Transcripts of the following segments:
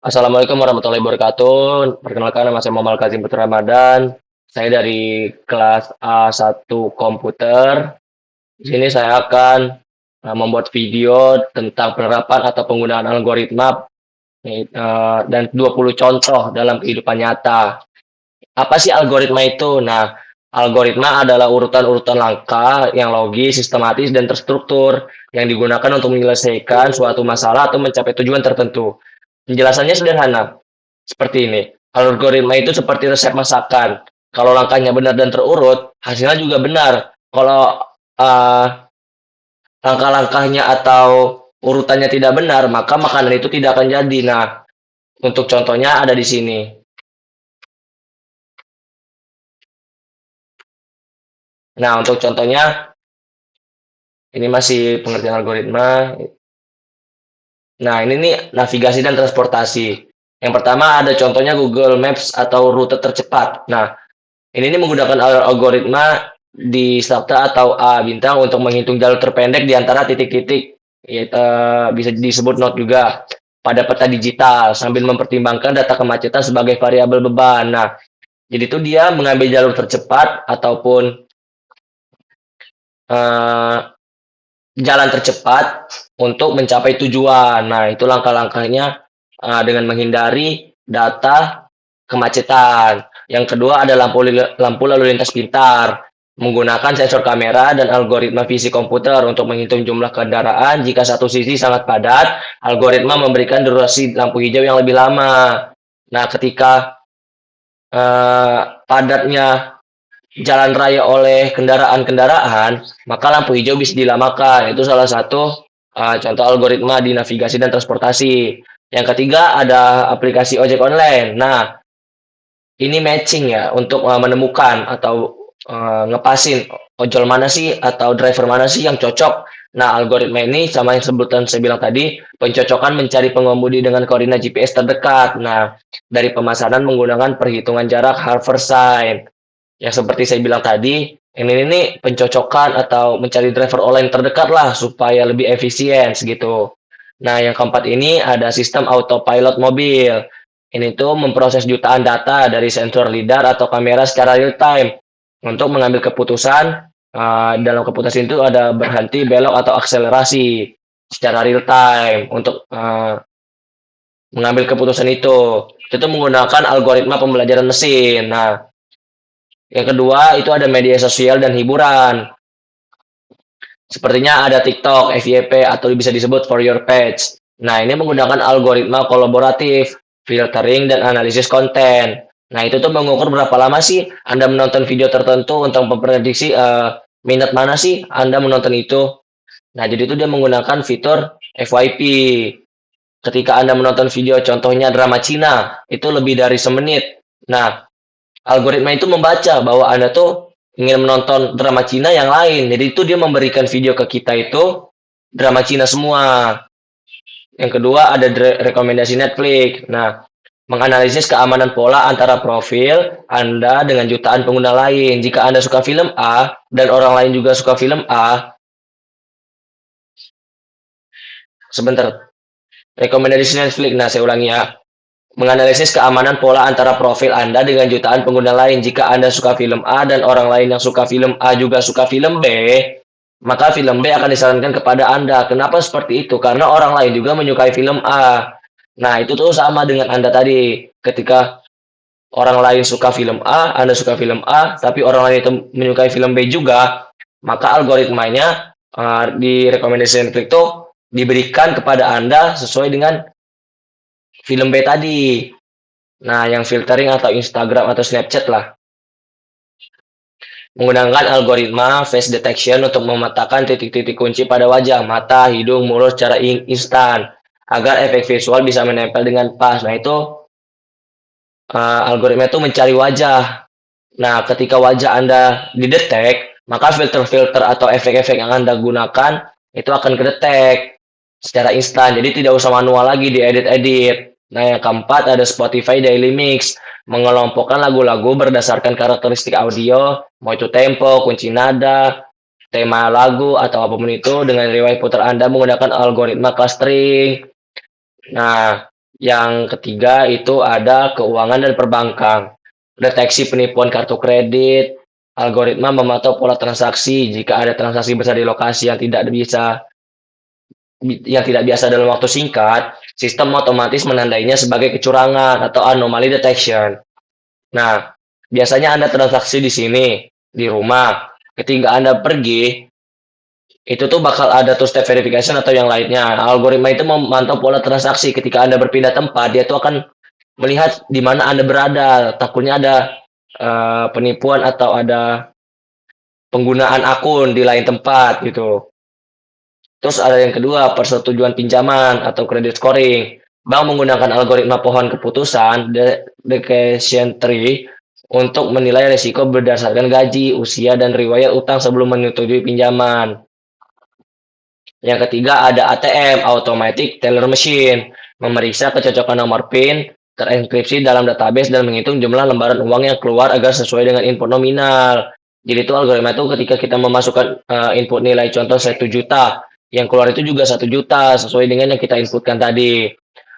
Assalamualaikum warahmatullahi wabarakatuh. Perkenalkan nama saya Muhammad Kazim Putra Ramadan. Saya dari kelas A1 Komputer. Di sini saya akan membuat video tentang penerapan atau penggunaan algoritma dan 20 contoh dalam kehidupan nyata. Apa sih algoritma itu? Nah, algoritma adalah urutan-urutan langkah yang logis, sistematis, dan terstruktur yang digunakan untuk menyelesaikan suatu masalah atau mencapai tujuan tertentu. Penjelasannya sederhana, seperti ini. Algoritma itu seperti resep masakan. Kalau langkahnya benar dan terurut, hasilnya juga benar. Kalau uh, langkah-langkahnya atau urutannya tidak benar, maka makanan itu tidak akan jadi. Nah, untuk contohnya ada di sini. Nah, untuk contohnya, ini masih pengertian algoritma. Nah, ini nih navigasi dan transportasi. Yang pertama ada contohnya Google Maps atau rute tercepat. Nah, ini nih menggunakan algoritma di Sabta atau A bintang untuk menghitung jalur terpendek di antara titik-titik, bisa disebut node juga, pada peta digital sambil mempertimbangkan data kemacetan sebagai variabel beban. Nah, jadi itu dia mengambil jalur tercepat ataupun eh, jalan tercepat untuk mencapai tujuan. Nah, itu langkah-langkahnya dengan menghindari data kemacetan. Yang kedua ada lampu lalu lintas pintar, menggunakan sensor kamera dan algoritma visi komputer untuk menghitung jumlah kendaraan. Jika satu sisi sangat padat, algoritma memberikan durasi lampu hijau yang lebih lama. Nah, ketika padatnya jalan raya oleh kendaraan-kendaraan, maka lampu hijau bisa dilamakan. Itu salah satu contoh algoritma di navigasi dan transportasi. Yang ketiga ada aplikasi ojek online. Nah, ini matching ya untuk menemukan atau ngepasin ojol mana sih atau driver mana sih yang cocok. Nah, algoritma ini sama yang sebutan saya bilang tadi, pencocokan mencari pengemudi dengan koordinat GPS terdekat. Nah, dari pemasaran menggunakan perhitungan jarak Harvard yang seperti saya bilang tadi, ini pencocokan atau mencari driver online terdekat lah supaya lebih efisien segitu. Nah, yang keempat ini ada sistem autopilot mobil. Ini tuh memproses jutaan data dari sensor lidar atau kamera secara real time untuk mengambil keputusan. Dalam keputusan itu ada berhenti, belok, atau akselerasi secara real time untuk mengambil keputusan itu. Itu menggunakan algoritma pembelajaran mesin. Nah, yang kedua itu ada media sosial dan hiburan. Sepertinya ada TikTok, FYP, atau bisa disebut For Your Page. Nah, ini menggunakan algoritma kolaboratif, filtering, dan analisis konten. Nah, itu tuh mengukur berapa lama sih Anda menonton video tertentu untuk memprediksi minat mana sih Anda menonton itu. Nah, jadi itu dia menggunakan fitur FYP. Ketika Anda menonton video contohnya drama Cina, itu lebih dari semenit. Nah, algoritma itu membaca bahwa Anda tuh ingin menonton drama Cina yang lain. Jadi itu dia memberikan video ke kita itu drama Cina semua. Yang kedua ada rekomendasi Netflix. Nah, menganalisis keamanan pola antara profil Anda dengan jutaan pengguna lain. Jika Anda suka film A dan orang lain juga suka film A, sebentar. Rekomendasi Netflix. Nah, saya ulangi ya. Menganalisis keamanan pola antara profil Anda dengan jutaan pengguna lain. Jika Anda suka film A dan orang lain yang suka film A juga suka film B, maka film B akan disarankan kepada Anda. Kenapa seperti itu? Karena orang lain juga menyukai film A. Nah, itu tuh sama dengan Anda tadi. Ketika orang lain suka film A, Anda suka film A, tapi orang lain itu menyukai film B juga, maka algoritmanya di rekomendasi Netflix itu diberikan kepada Anda sesuai dengan film B tadi. Nah, yang filtering atau Instagram atau Snapchat lah. Menggunakan algoritma face detection untuk memetakan titik-titik kunci pada wajah, mata, hidung, mulut secara instan agar efek visual bisa menempel dengan pas. Nah, itu algoritma itu mencari wajah. Nah, ketika wajah Anda didetek, maka filter-filter atau efek-efek yang Anda gunakan itu akan kedetek secara instan. Jadi tidak usah manual lagi diedit-edit. Nah, yang keempat ada Spotify Daily Mix, mengelompokkan lagu-lagu berdasarkan karakteristik audio, mau itu tempo, kunci nada, tema lagu, atau apapun itu dengan riwayat putar Anda menggunakan algoritma clustering. Nah, Yang ketiga itu ada keuangan dan perbankan. Deteksi penipuan kartu kredit, algoritma memantau pola transaksi jika ada transaksi besar di lokasi yang tidak biasa dalam waktu singkat, sistem otomatis menandainya sebagai kecurangan atau anomaly detection. Nah, biasanya Anda transaksi di sini, di rumah. Ketika Anda pergi, itu tuh bakal ada two-step verification atau yang lainnya. Nah, algoritma itu memantau pola transaksi. Ketika Anda berpindah tempat, dia tuh akan melihat di mana Anda berada. Takutnya ada penipuan atau ada penggunaan akun di lain tempat gitu. Terus ada yang kedua, persetujuan pinjaman atau credit scoring. Bank menggunakan algoritma pohon keputusan, decision tree, untuk menilai risiko berdasarkan gaji, usia, dan riwayat utang sebelum menyetujui pinjaman. Yang ketiga ada ATM, Automatic Teller Machine, memeriksa kecocokan nomor PIN, terenkripsi dalam database dan menghitung jumlah lembaran uang yang keluar agar sesuai dengan input nominal. Jadi itu algoritma itu ketika kita memasukkan input nilai contoh 1 juta, yang keluar itu juga 1 juta sesuai dengan yang kita inputkan tadi.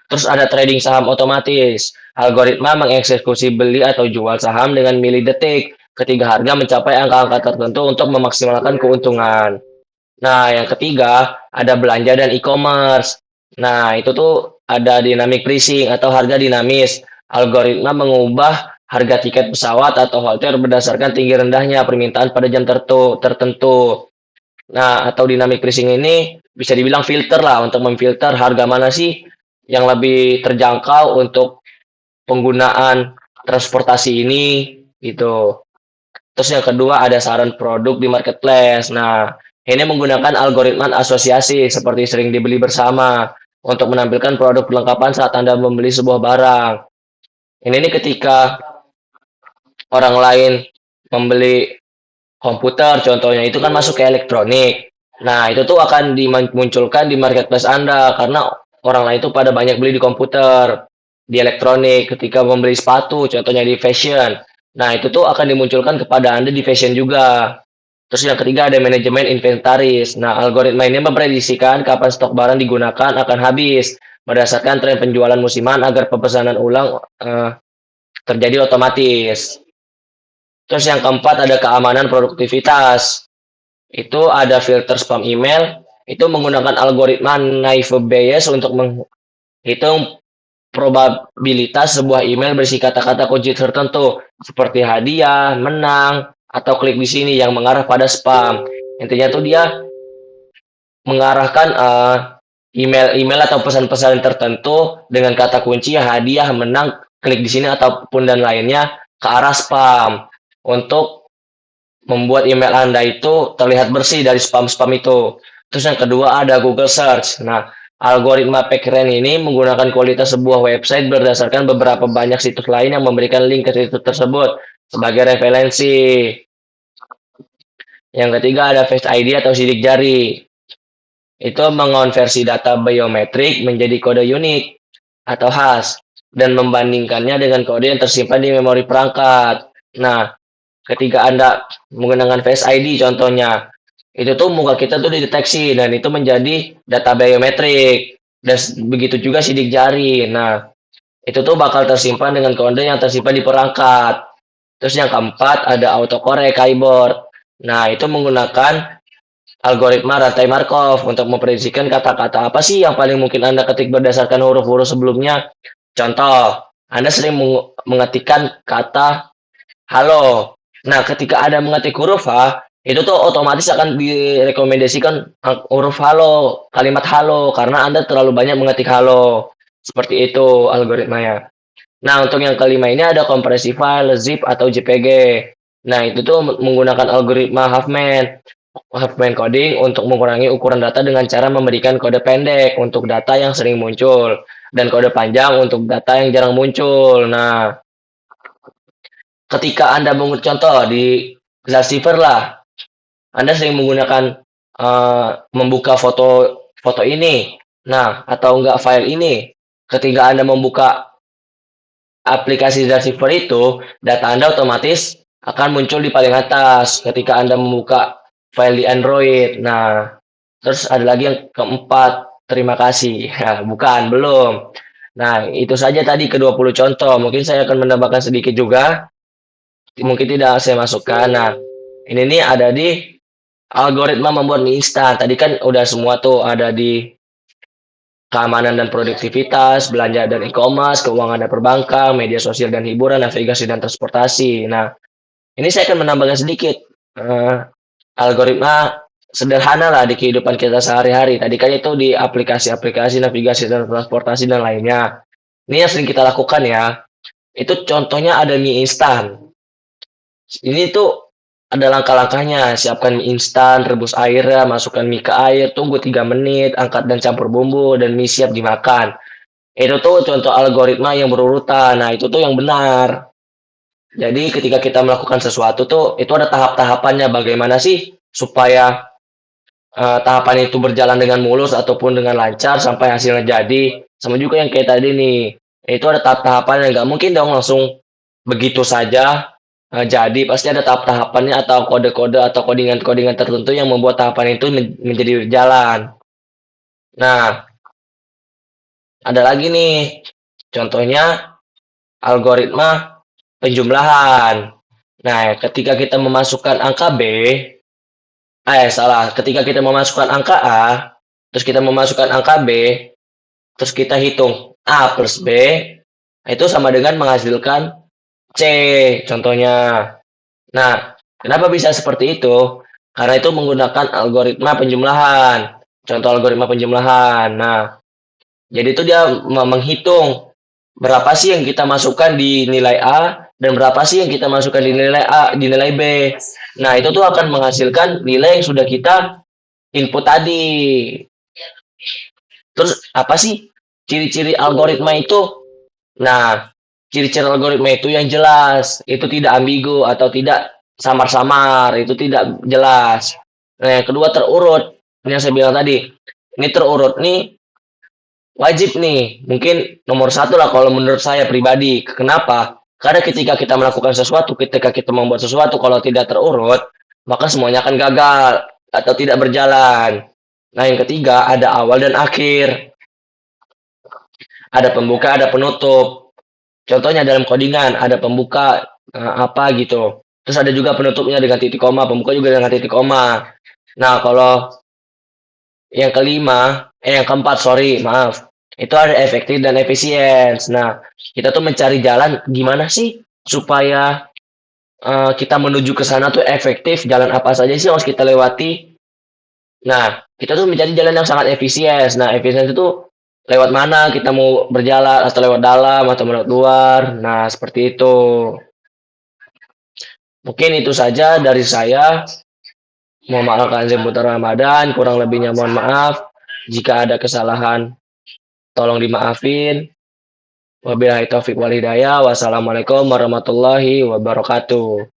Terus ada trading saham otomatis. Algoritma mengeksekusi beli atau jual saham dengan milidetik ketika harga mencapai angka-angka tertentu untuk memaksimalkan keuntungan. Nah, yang ketiga ada belanja dan e-commerce. Nah, itu tuh ada dynamic pricing atau harga dinamis. Algoritma mengubah harga tiket pesawat atau hotel berdasarkan tinggi rendahnya permintaan pada jam tertentu. Nah, atau dynamic pricing ini bisa dibilang filter lah untuk memfilter harga mana sih yang lebih terjangkau untuk penggunaan transportasi ini gitu. Terus yang kedua ada saran produk di marketplace. Nah, ini menggunakan algoritma asosiasi seperti sering dibeli bersama untuk menampilkan produk perlengkapan saat Anda membeli sebuah barang. Ini nih ketika orang lain membeli komputer contohnya itu kan masuk ke elektronik. Nah, itu tuh akan dimunculkan di marketplace Anda karena orang lain tuh pada banyak beli di komputer, di elektronik. Ketika membeli sepatu, contohnya di fashion. Nah, itu tuh akan dimunculkan kepada Anda di fashion juga. Terus yang ketiga ada manajemen inventaris. Nah, algoritma ini memprediksikan kapan stok barang digunakan akan habis berdasarkan tren penjualan musiman agar pemesanan ulang terjadi otomatis. Terus yang keempat ada keamanan produktivitas. Itu ada filter spam email, itu menggunakan algoritma naive Bayes untuk menghitung probabilitas sebuah email berisi kata-kata kunci tertentu seperti hadiah, menang, atau klik di sini yang mengarah pada spam. Intinya tuh dia mengarahkan email-email atau pesan-pesan tertentu dengan kata kunci hadiah, menang, klik di sini ataupun dan lainnya ke arah spam untuk membuat email Anda itu terlihat bersih dari spam-spam itu. Terus yang kedua ada Google Search. Nah, algoritma PageRank ini menggunakan kualitas sebuah website berdasarkan beberapa banyak situs lain yang memberikan link ke situs tersebut sebagai referensi. Yang ketiga ada Face ID atau sidik jari. Itu mengonversi data biometrik menjadi kode unik atau khas dan membandingkannya dengan kode yang tersimpan di memori perangkat. Nah, ketika Anda menggunakan Face ID contohnya, itu tuh muka kita tuh dideteksi dan itu menjadi data biometrik. Dan begitu juga sidik jari. Nah, itu tuh bakal tersimpan dengan kode yang tersimpan di perangkat. Terus yang keempat ada autocorrect keyboard. Nah, itu menggunakan algoritma rantai Markov untuk memprediksikan kata-kata apa sih yang paling mungkin Anda ketik berdasarkan huruf-huruf sebelumnya. Contoh, Anda sering mengetikkan kata halo. Nah, ketika Anda mengetik huruf H, itu tuh otomatis akan direkomendasikan huruf halo, kalimat halo, karena Anda terlalu banyak mengetik halo. Seperti itu algoritmanya. Nah, untuk yang kelima ini ada kompresi file, zip, atau JPG. Nah, itu tuh menggunakan algoritma Huffman coding untuk mengurangi ukuran data dengan cara memberikan kode pendek untuk data yang sering muncul dan kode panjang untuk data yang jarang muncul. Nah, ketika Anda contoh di Zasiver lah, Anda sering menggunakan membuka foto ini. Nah, atau enggak file ini. Ketika Anda membuka aplikasi Zasiver itu, data Anda otomatis akan muncul di paling atas ketika Anda membuka file di Android. Nah, terus ada lagi yang keempat, terima kasih. Ya, bukan, belum. Nah, itu saja tadi ke-20 contoh. Mungkin saya akan menambahkan sedikit juga, mungkin tidak saya masukkan. Nah, ini nih ada di algoritma membuat mie instan. Tadi kan udah semua tuh ada di keamanan dan produktivitas, belanja dan e-commerce, keuangan dan perbankan, media sosial dan hiburan, navigasi dan transportasi. Nah, ini saya akan menambahkan sedikit eh, algoritma sederhana lah di kehidupan kita sehari-hari. Tadi kan itu di aplikasi-aplikasi navigasi dan transportasi dan lainnya. Ini yang sering kita lakukan ya. Itu contohnya ada mie instan. Ini tuh ada langkah-langkahnya. Siapkan mie instan, rebus airnya, masukkan mie ke air, tunggu 3 menit, angkat dan campur bumbu, dan mie siap dimakan. Itu tuh contoh algoritma yang berurutan. Nah, itu tuh yang benar. Jadi ketika kita melakukan sesuatu tuh, itu ada tahap-tahapannya. Bagaimana sih supaya tahapan itu berjalan dengan mulus ataupun dengan lancar sampai hasilnya jadi. Sama juga yang kayak tadi nih, itu ada tahap-tahapannya. Nggak mungkin dong langsung begitu saja jadi. Pasti ada tahap-tahapannya atau kode-kode atau kodingan-kodingan tertentu yang membuat tahapan itu menjadi jalan. Nah, ada lagi nih, contohnya algoritma penjumlahan. Nah, ketika kita memasukkan angka B, salah, ketika kita memasukkan angka A, terus kita memasukkan angka B, terus kita hitung A plus B, itu sama dengan menghasilkan C, contohnya. Nah, kenapa bisa seperti itu? Karena itu menggunakan algoritma penjumlahan. Contoh algoritma penjumlahan. Nah, jadi itu dia menghitung berapa sih yang kita masukkan di nilai A dan berapa sih yang kita masukkan di nilai A, di nilai B. Nah, itu tuh akan menghasilkan nilai yang sudah kita input tadi. Terus apa sih ciri-ciri algoritma itu? Nah, ciri-ciri algoritma itu yang jelas, itu tidak ambigu atau tidak samar-samar, itu tidak jelas. Nah, yang kedua terurut. Ini yang saya bilang tadi. Ini terurut nih wajib nih. Mungkin nomor satu lah kalau menurut saya pribadi. Kenapa? Karena ketika kita melakukan sesuatu, ketika kita membuat sesuatu, kalau tidak terurut, maka semuanya akan gagal atau tidak berjalan. Nah, yang ketiga ada awal dan akhir. Ada pembuka, ada penutup. Contohnya dalam codingan ada pembuka apa gitu. Terus ada juga penutupnya dengan titik koma, pembuka juga dengan titik koma. Nah, kalau yang kelima, yang keempat, sorry, maaf. Itu ada efektif dan efisien. Nah, kita tuh mencari jalan gimana sih supaya kita menuju ke sana tuh efektif, jalan apa saja sih yang harus kita lewati. Nah, kita tuh mencari jalan yang sangat efisien. Nah, efisien itu lewat mana kita mau berjalan, atau lewat dalam, atau lewat luar. Nah, seperti itu. Mungkin itu saja dari saya. Mohon maaf lahir buta Ramadan, kurang lebihnya mohon maaf. Jika ada kesalahan, tolong dimaafin. Wabillahi taufiq wal hidayah. Wassalamualaikum warahmatullahi wabarakatuh.